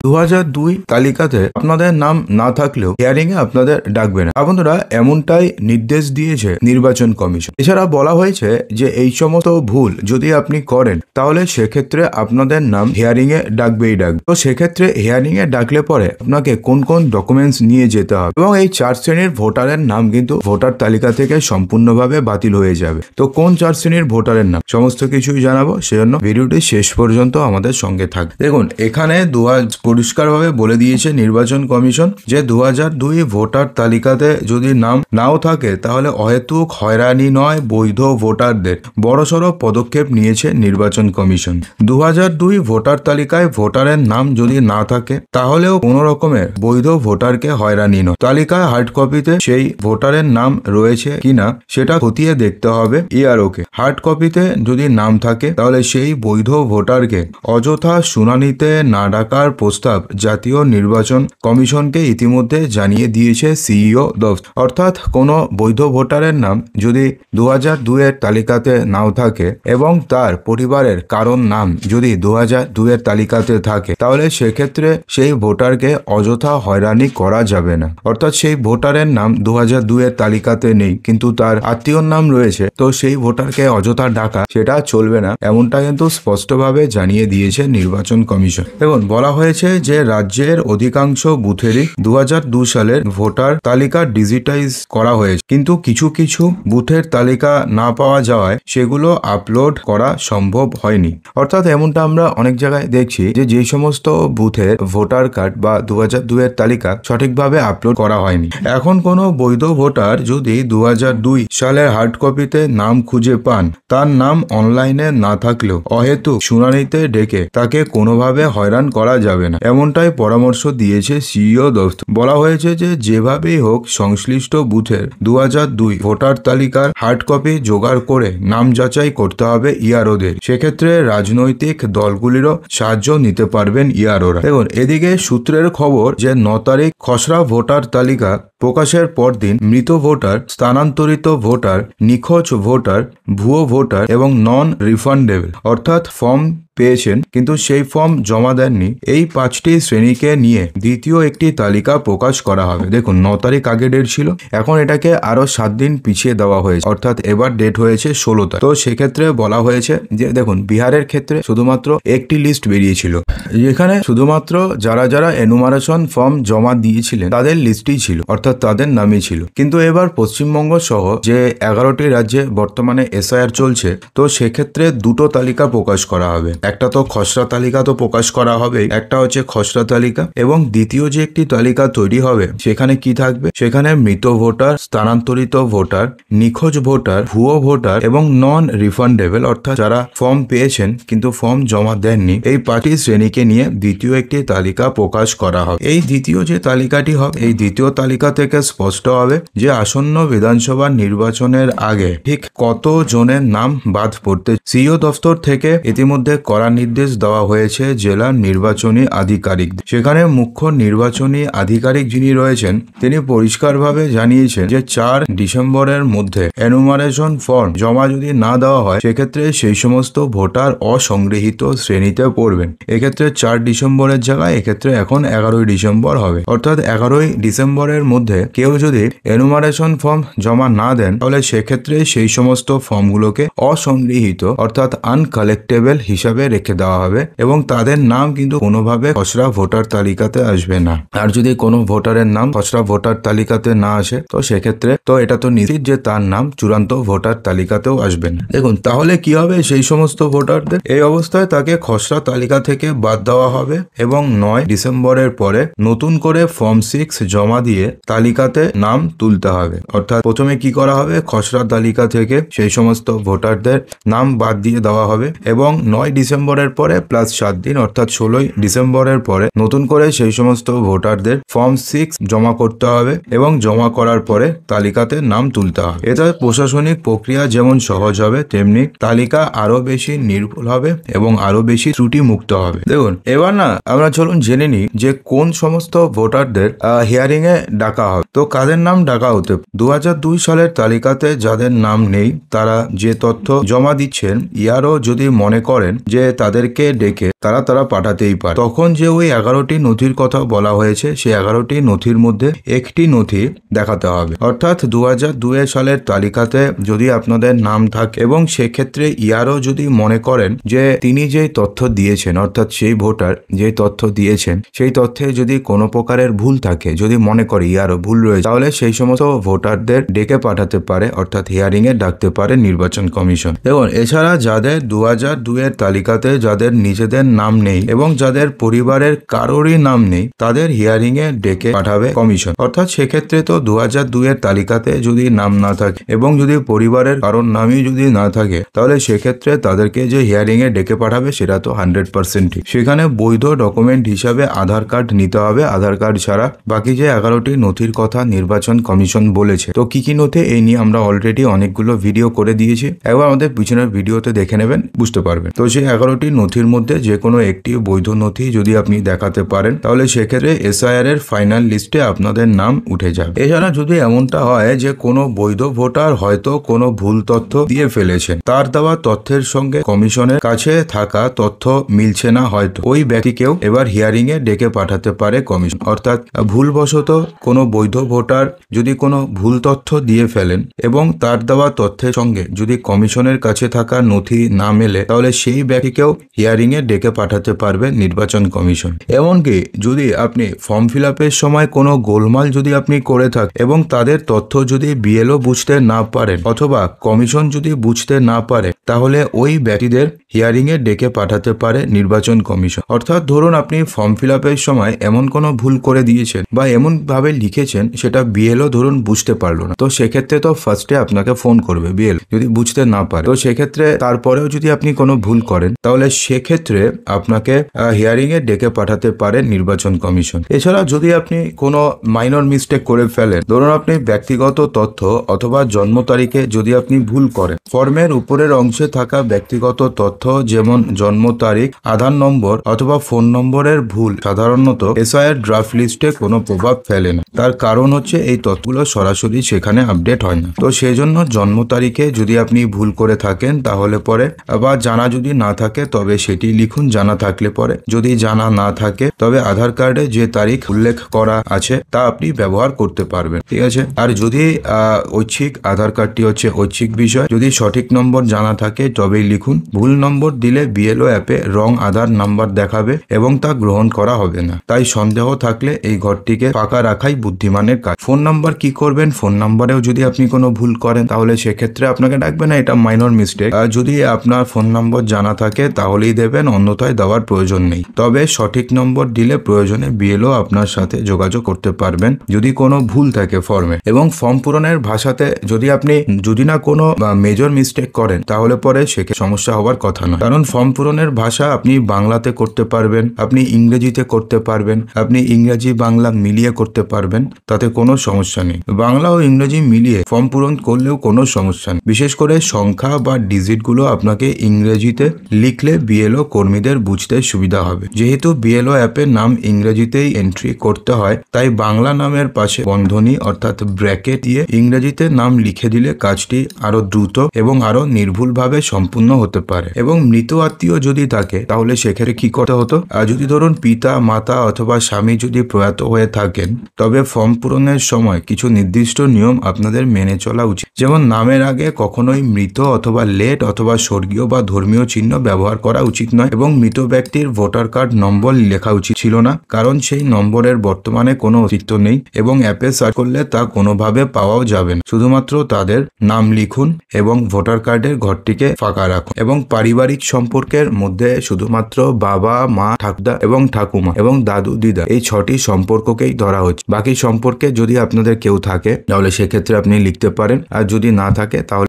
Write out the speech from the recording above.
2002 তালিকাতে আপনাদের নাম না থাকলেও হিয়ারিং এ আপনাদের ডাকবে না। বন্ধুরা, এমনটাই নির্দেশ দিয়েছে নির্বাচন কমিশন। এছাড়া বলা হয়েছে যে এই সমস্ত ভুল যদি আপনি করেন তাহলে সেক্ষেত্রে আপনাদের নাম হিয়ারিং এ ডাকবেই ডাকবে। তো সেক্ষেত্রে হিয়ারিং এ ডাকলে পরে আপনাকে কোন কোন ডকুমেন্টস নিয়ে যেতে হবে এবং এই 4 শ্রেণীর ভোটারের নাম কিন্তু ভোটার তালিকা থেকে সম্পূর্ণভাবে বাতিল হয়ে যাবে। তো কোন 4 শ্রেণীর ভোটারের নাম সমস্ত কিছুই জানাবো, সেজন্য ভিডিওটি শেষ পর্যন্ত আমাদের সঙ্গে থাকবে। দেখুন, এখানে পরিষ্কারভাবে বলে দিয়েছে নির্বাচন কমিশন যে 2002 ভোটার তালিকাতে যদি নাম নাও থাকে তাহলে অহেতুক হয়রানি নয়, বৈধ ভোটারদের বড়সড় পদক্ষেপ নিয়েছে নির্বাচন কমিশন। 2002 ভোটার তালিকায় ভোটারের নাম যদি না থাকে তাহলেও কোনো রকমের বৈধ ভোটারকে হয়রানি নয়। তালিকায় হার্ড কপিতে সেই ভোটারের নাম রয়েছে কিনা সেটা খতিয়ে দেখতে হবে ইআরওকে। হার্ড কপিতে যদি নাম থাকে তাহলে সেই বৈধ ভোটারকে অযথা শুনানিতে না ডাকার প্রস্তাব জাতীয় নির্বাচন কমিশনকে ইতিমধ্যে জানিয়ে দিয়েছে সিইও দফতর। অর্থাৎ কোনো বৈধ ভোটারের নাম যদি 2002 এর তালিকাতে নাও থাকে এবং তার পরিবারের কারোর নাম যদি 2002 এর তালিকাতে থাকে তাহলে সেক্ষেত্রে সেই ভোটারকে অযথা হয়রানি করা যাবে না। অর্থাৎ সেই ভোটারের নাম 2002 এর তালিকাতে নেই কিন্তু তার আত্মীয়র নাম রয়েছে, তো সেই ভোটারকে অযথা ডাকা সেটা চলবে না, এমনটা কিন্তু স্পষ্টভাবে জানিয়ে দিয়েছে নির্বাচন কমিশন। দেখুন, বলা হয়েছে যে রাজ্যের অধিকাংশ বুথেরই 2002 সালের ভোটার তালিকা ডিজিটাইজ করা হয়েছে, কিন্তু কিছু কিছু বুথের তালিকা না পাওয়া যাওয়ায় সেগুলো আপলোড করা সম্ভব হয়নি। অর্থাৎ এমনটা আমরা অনেক জায়গায় দেখছি যে যে সমস্ত বুথে ভোটার কার্ড বা 2002 এর তালিকা সঠিকভাবে আপলোড করা হয়নি। এখন কোনো বৈধ ভোটার যদি 2002 সালের হার্ড কপিতে নাম খুঁজে পান, তার নাম অনলাইনে না থাকলেও অহেতুক শুনানিতে ডেকে তাকে কোনোভাবে হয়রান করা যাবে না, এমনটাই পরামর্শ দিয়েছে সিইও দফতর। বলা হয়েছে যে যেভাবেই হোক সংশ্লিষ্ট বুথের 2002 ভোটার তালিকার হার্ড কপি জোগাড় করে নাম যাচাই করতে হবে ইআরওদের। সেক্ষেত্রে রাজনৈতিক দলগুলিরও সাহায্য নিতে পারবেন ইআরওরা। দেখুন, এদিকে সূত্রের খবর যে 9 তারিখ খসড়া ভোটার তালিকা প্রকাশের পরদিন মৃত ভোটার, স্থানান্তরিত ভোটার, নিখোঁজ ভোটার, ভুয়ো ভোটার এবং নন রিফান্ডেবল অর্থাৎ ফর্ম পেয়েছেন কিন্তু সেই ফর্ম জমা দেননি, এই 5টি শ্রেণীকে নিয়ে দ্বিতীয় একটি তালিকা প্রকাশ করা হবে। দেখুন, 9 তারিখ আগে ডেট ছিল, এখন এটাকে আরো 7 দিন পিছিয়ে দেওয়া হয়েছে, অর্থাৎ এবার ডেট হয়েছে 16 তারিখ। তো সেক্ষেত্রে বলা হয়েছে যে দেখুন, বিহারের ক্ষেত্রে শুধুমাত্র একটি লিস্ট বেরিয়েছিল, যেখানে শুধুমাত্র যারা যারা এনুমারেশন ফর্ম জমা দিয়েছিলেন তাদের লিস্টই ছিল, অর্থাৎ তাদের নামই ছিল। কিন্তু এবার পশ্চিমবঙ্গ সহ যে 11টি রাজ্যে বর্তমানে এসআইআর চলছে, তো সেক্ষেত্রে দুটো তালিকা প্রকাশ করা হবে। একটা তো খসড়া তালিকা তো প্রকাশ করা হবে, একটা হচ্ছে খসড়া তালিকা, এবং দ্বিতীয় যে একটি তালিকা তৈরি হবে সেখানে কি থাকবে, সেখানে মৃত ভোটার, স্থানান্তরিত ভোটার, নিখোঁজ ভোটার, ভুয়ো ভোটার এবং নন রিফান্ডেবল অর্থাৎ যারা ফর্ম পেয়েছেন কিন্তু ফর্ম জমা দেননি, এই 5টি শ্রেণীকে নিয়ে দ্বিতীয় একটি তালিকা প্রকাশ করা হবে। এই দ্বিতীয় যে তালিকাটি হবে, এই দ্বিতীয় তালিকা থেকে স্পষ্ট হবে যে আসন্ন বিধানসভা নির্বাচনের আগে ঠিক কত জনের নাম বাদ পড়তে। সিইও দফতর থেকে ইতিমধ্যে কড়া নির্দেশ দেওয়া হয়েছে জেলার নির্বাচনী আধিকারিক। সেখানে মুখ্য নির্বাচনী আধিকারিক যিনি রয়েছেন তিনি পরিষ্কারভাবে জানিয়েছেন যে 4 ডিসেম্বরের মধ্যে এনুমারেশন ফর্ম জমা যদি না দেওয়া হয় সেক্ষেত্রে সেই সমস্ত ভোটার অসংগৃহীত শ্রেণীতে পড়বেন। এক্ষেত্রে 4 ডিসেম্বরের জায়গায় এক্ষেত্রে এখন 11ই ডিসেম্বর হবে। অর্থাৎ 11ই ডিসেম্বরের মধ্যে কেউ যদি এনুমারেশন ফর্ম জমা না দেন তাহলে সেক্ষেত্রে সেই সমস্ত ফর্মগুলোকে অসংগৃহীত অর্থাৎ আনকালেক্টেবল হিসাবে রেখে দেওয়া হবে এবং তাদের নাম কিন্তু কোনোভাবে খসড়া ভোটার তালিকাতে আসবে না। আর যদি কোনো ভোটারের নাম খসড়া ভোটার তালিকাতে না আসে তো সেক্ষেত্রে তো এটা তো নিশ্চিত যে তার নাম চূড়ান্ত ভোটার তালিকাতেও আসবে না। দেখুন, তাহলে কি হবে সেই সমস্ত ভোটারদের? এই অবস্থায় তাকে খসড়া তালিকা থেকে বাদ দেওয়া হবে এবং 9 ডিসেম্বরের পরে নতুন করে ফর্ম 6 জমা দিয়ে তালিকাতে নাম তুলতে হবে। অর্থাৎ প্রথমে কি করা হবে, খসড়া তালিকা থেকে সেই সমস্ত ভোটারদের নাম বাদ দিয়ে দেওয়া হবে এবং 9 ডিসেম্বরের পরে প্লাস 7 দিন অর্থাৎ 16ই ডিসেম্বরের পরে নতুন করে সেই সমস্ত ভোটারদের ফর্ম 6 জমা করতে হবে এবং জমা করার পরে তালিকাতে নাম তুলতে হবে। এটা প্রশাসনিক প্রক্রিয়া যেমন সহজ হবে তেমনি তালিকা আরো বেশি নির্ভুল হবে এবং আরো বেশি ত্রুটি মুক্ত হবে। দেখুন, এবার না আমরা চলুন জেনে নিই যে কোন সমস্ত ভোটারদের হিয়ারিং এ ডাকা ডাকা হবে। তো কাদের নাম ডাকা হতে 2002 সালের তালিকাতে যাদের নাম নেই তারা যে তথ্য জমা দিচ্ছেন ইয়ারও যদি মনে করেন যে তাদেরকে ডেকে তারা পাঠাতেই পারে। তখন যে ওই 11টি নথির কথা বলা হয়েছে সেই 11টি নথির মধ্যে একটি নথি দেখাতে হবে। অর্থাৎ 2002 সালের তালিকাতে যদি আপনাদের নাম থাকে এবং সেক্ষেত্রে ইয়ারও যদি মনে করেন যে তিনি যে তথ্য দিয়েছেন অর্থাৎ সেই ভোটার যে তথ্য দিয়েছেন সেই তথ্যে যদি কোনো প্রকারের ভুল থাকে, যদি মনে করে ইয়ারও ভুল রয়েছে, তাহলে সেই সমস্ত ভোটারদের ডেকে পাঠাতে পারে অর্থাৎ হিয়ারিং এ ডাকতে পারে নির্বাচন কমিশন। এবং এছাড়া যাদের 2002 এর তালিকাতে যাদের নিজেদের নাম নেই এবং যাদের পরিবারের কারোরই নাম নেই তাদের হিয়ারিং এ ডেকে পাঠাবে কমিশন। অর্থাৎ সেক্ষেত্রে তো 2002 এর তালিকাতে যদি নাম না থাকে এবং যদি পরিবারের কারোর নামই যদি না থাকে তাহলে সেক্ষেত্রে তাদেরকে যে হিয়ারিং এ ডেকে পাঠাবে সেটা তো 100% ঠিক। সেখানে বৈধ ডকুমেন্ট হিসাবে আধার কার্ড নিতে হবে। আধার কার্ড ছাড়া বাকি যে 11টি নথির কথা নির্বাচন কমিশন বলেছে, তো কি নথি এই নিয়ে আমরা অলরেডি অনেকগুলো ভিডিও করে দিয়েছি, একবার আমাদের পিছনের ভিডিওতে দেখে নেবেন, বুঝতে পারবেন। তো সেই 11টি নথির মধ্যে যে কোনো একটি বৈধ নথি যদি আপনি দেখাতে পারেন তাহলে সেক্ষেত্রে এসআইআর এর ফাইনাল লিস্টে আপনাদের নাম উঠে যাবে। এছাড়া যদি এমনটা হয় যে কোনো বৈধ ভোটার হয়তো কোনো ভুল তথ্য দিয়ে ফেলেছেন, তার দেওয়া তথ্যের সঙ্গে কমিশনের কাছে থাকা তথ্য মিলছে না, হয়তো ওই ব্যক্তিকেও এবার হিয়ারিং এ ডেকে পাঠাতে পারে কমিশন। অর্থাৎ ভুলবশত কোনো বৈধ ভোটার যদি কোনো ভুল তথ্য দিয়ে ফেলেন এবং তার দেওয়া তথ্যের সঙ্গে যদি কমিশনের কাছে থাকা নথি না মেলে তাহলে সেই ব্যক্তিকেও হিয়ারিং এ ডেকে পাঠাতে পারবে নির্বাচন কমিশন। এমনকি যদি আপনি ফর্ম ফিল আপের সময় কোনো গোলমাল যদি আপনি করে থাকেন এবং তাদের তথ্য যদি বিএলও বুঝতে না পারেন অথবা কমিশন যদি বুঝতে না পারে তাহলে ওই ব্যক্তিদের হিয়ারিং এ ডেকে পাঠাতে পারে নির্বাচন কমিশন। অর্থাৎ ধরুন আপনি ফর্ম ফিল আপের সময় এমন কোনো ভুল করে দিয়েছেন বা এমন ভাবে লিখেছেন সেটা বিএলও ধরুন বুঝতে পারলো না, তো সেক্ষেত্রে তো ফার্স্টে আপনাকে ফোন করবে বিএল যদি বুঝতে না পারে। তো সেক্ষেত্রে তারপরেও যদি আপনি কোনো ভুল করেন তাহলে সেক্ষেত্রে আপনাকে হিয়ারিং এ ডেকে পাঠাতে পারে নির্বাচন কমিশন। এছাড়া যদি আপনি কোনো মাইনর মিস্টেক করে ফেলেন, ধরুন আপনি ব্যক্তিগত তথ্য অথবা জন্ম তারিখে যদি আপনি ভুল করেন, ফর্মের উপরের অংশে থাকা ব্যক্তিগত তথ্য যেমন জন্ম তারিখ, আধার নম্বর অথবা ফোন নম্বরের ভুল সাধারণত এসআইআর ড্রাফট লিস্টে কোনো প্রভাব ফেলে না। তার কারণ হচ্ছে এই তথ্যগুলো সরাসরি সেখানে আপডেট হয় না। তো সেই জন্য জন্ম তারিখে যদি আপনি ভুল করে থাকেন তাহলে পরে বা জানা যদি না থাকে তবে সেটি লিখুন, জানা থাকলে পরে, যদি জানা না থাকে তবে আধার কার্ডে যে তারিখ উল্লেখ করা আছে তা আপনি ব্যবহার করতে পারবেন, ঠিক আছে। আর যদি ঐচ্ছিক আধার কার্ডটি হচ্ছে ঐচ্ছিক বিষয়, যদি সঠিক নম্বর জানা থাকে তবেই লিখুন। ভুল নম্বর দিলে বিএলও অ্যাপে রং আধার নাম্বার দেখাবে এবং তা গ্রহণ করা হবে না। তাই সন্দেহ থাকলে এই ঘরটিকে ফাঁকা রাখাই বুদ্ধিমানের কাজ। ফোন নাম্বার কি করবেন, ফোন নাম্বারেও যদি আপনি কোনো ভুল করেন তাহলে সেক্ষেত্রে আপনাকে ডাকবে না, এটা মাইনর মিস্টেক। যদি আপনার ফোন নম্বর জানা থাকে তাহলেই দেবেন, অন্যথায় দেওয়ার প্রয়োজন নেই। তবে সঠিক নম্বর দিলে প্রয়োজনে বিএলও আপনার সাথে যোগাযোগ করতে পারবেন যদি কোনো ভুল থাকে ফর্মে। এবং ফর্ম পূরণের ভাষাতে যদি না কোনো মেজর মিস্টেক করেন তাহলে পরে সেক্ষেত্রে সমস্যা হওয়ার কথা নয়, কারণ ফর্ম পূরণের ভাষা আপনি বাংলাতে করতে পারবেন, আপনি ইংরেজিতে করতে পারবেন, আপনি ইংরেজি বাংলা মিলিয়ে করতে পারবেন, তাতে কোনো সমস্যা নেই। বাংলা ও ইংরেজি মিলিয়ে ফর্ম পূরণ করলেও কোনো সমস্যা নেই। বিশেষ করে সংখ্যা বা ডিজিটগুলো আপনাকে ইংরেজিতে লিখলে বিএলও কর্মীদের বুঝতে সুবিধা হবে। যেহেতু বিএলও অ্যাপের নাম ইংরেজিতেই এন্ট্রি করতে হয় তাই বাংলা নামের পাশে বন্ধনী অর্থাৎ ব্র্যাকেট দিয়ে ইংরেজিতে নাম লিখে দিলে কাজটি আরো দ্রুত এবং আরো নির্ভুলভাবে সম্পূর্ণ হতে পারে। এবং মৃত আত্মীয় যদি থাকে তাহলে সেক্ষেত্রে কি করতে হতো, আর যদি ধরুন পিতা মাতা অথবা স্বামী যদি প্রয়াত হয়ে থাকেন তবে ফর্ম পূরণের সময় কিছু নির্দিষ্ট নিয়ম আপনাদের মেনে চলা উচিত। যেমন নামের আগে কখনোই মৃত অথবা লেট অথবা স্বর্গীয় বা ধর্মীয় চিহ্ন ব্যবহার করা উচিত নয় এবং মৃত ব্যক্তির ভোটার কার্ড নম্বর লেখা উচিত ছিল না, কারণ সেই নম্বরের বর্তমানে কোনো অস্তিত্ব নেই এবং অ্যাপে সার্চ করলে তা কোনোভাবে পাওয়াও যাবে না। শুধুমাত্র তাদের নাম লিখুন এবং ভোটার কার্ডের ঘরটিকে ফাঁকা রাখুন। এবং পারিবারিক সম্পর্কের মধ্যে শুধুমাত্র বাবা মা ঠাকুরদা এবং ঠাকুমা এবং দাদু দিদা এই 6টি সম্পর্ককেই ধরা হচ্ছে। বাকি সম্পর্কে যদি আপনাদের কেউ থাকে তাহলে সেক্ষেত্রে আপনি লিখতে পারেন, আর যদি না থাকে তাহলে